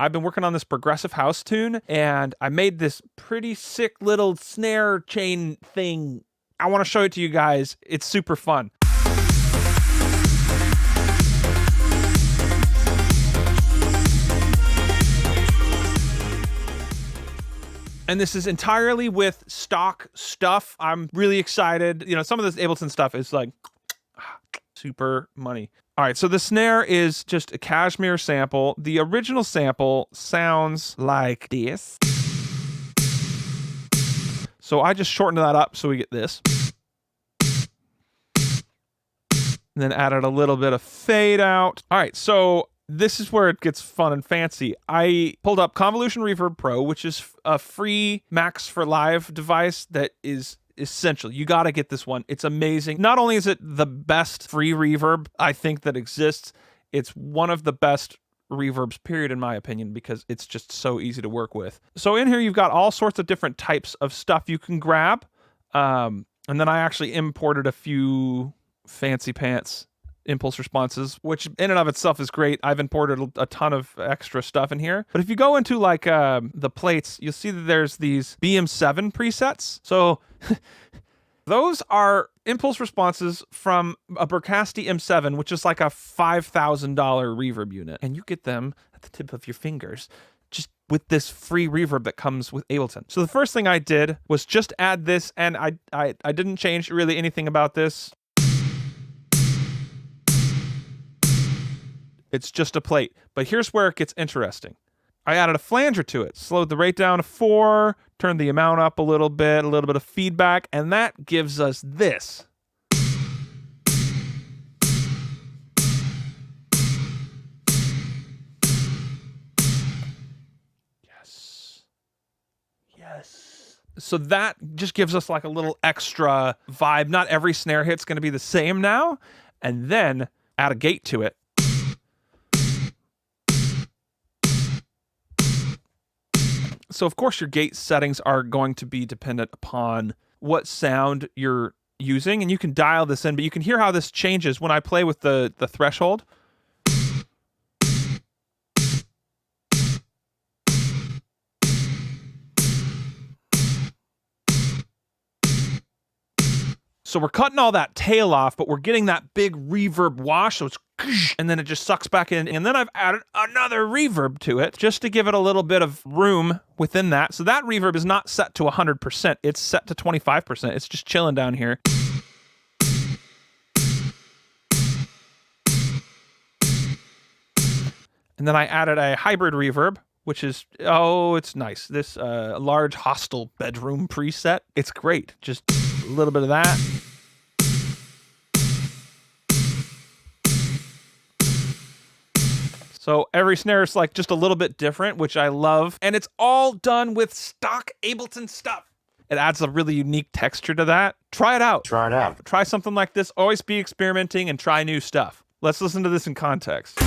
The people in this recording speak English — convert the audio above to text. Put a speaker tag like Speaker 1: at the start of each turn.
Speaker 1: I've been working on this progressive house tune, and I made this pretty sick little snare chain thing. I want to show it to you guys. It's super fun. And this is entirely with stock stuff. I'm really excited. You know, some of this Ableton stuff is like super money. All right, so the snare is just a cashmere sample. The original sample sounds like this. So I just shortened that up so we get this. And then added a little bit of fade out. All right, so this is where it gets fun and fancy. I pulled up Convolution Reverb Pro, which is a free Max for Live device that is essential. You got to get this one. It's amazing. Not only is it the best free reverb I think that exists, it's one of the best reverbs, period, in my opinion, because it's just so easy to work with. So in here, you've got all sorts of different types of stuff you can grab. And then I actually imported a few fancy pants impulse responses, which in and of itself is great. I've imported a ton of extra stuff in here. But if you go into like the plates, you'll see that there's these BM7 presets. So those are impulse responses from a Burkasti M7, which is like a $5,000 reverb unit. And you get them at the tip of your fingers, just with this free reverb that comes with Ableton. So the first thing I did was just add this, and I didn't change really anything about this. It's just a plate. But here's where it gets interesting. I added a flanger to it, slowed the rate down to 4, turned the amount up a little bit of feedback, and that gives us this. Yes. Yes. So that just gives us like a little extra vibe. Not every snare hit's going to be the same now. And then add a gate to it. So of course your gate settings are going to be dependent upon what sound you're using, and you can dial this in, but you can hear how this changes when I play with the threshold. So we're cutting all that tail off, but we're getting that big reverb wash, so it's and then it just sucks back in. And then I've added another reverb to it just to give it a little bit of room within that. So that reverb is not set to 100%. It's set to 25%. It's just chilling down here. And then I added a hybrid reverb, which is, oh, it's nice. This large hostel bedroom preset. It's great. Just a little bit of that. So every snare is like just a little bit different, which I love. And it's all done with stock Ableton stuff. It adds a really unique texture to that. Try it out.
Speaker 2: Try it out.
Speaker 1: Try something like this. Always be experimenting and try new stuff. Let's listen to this in context.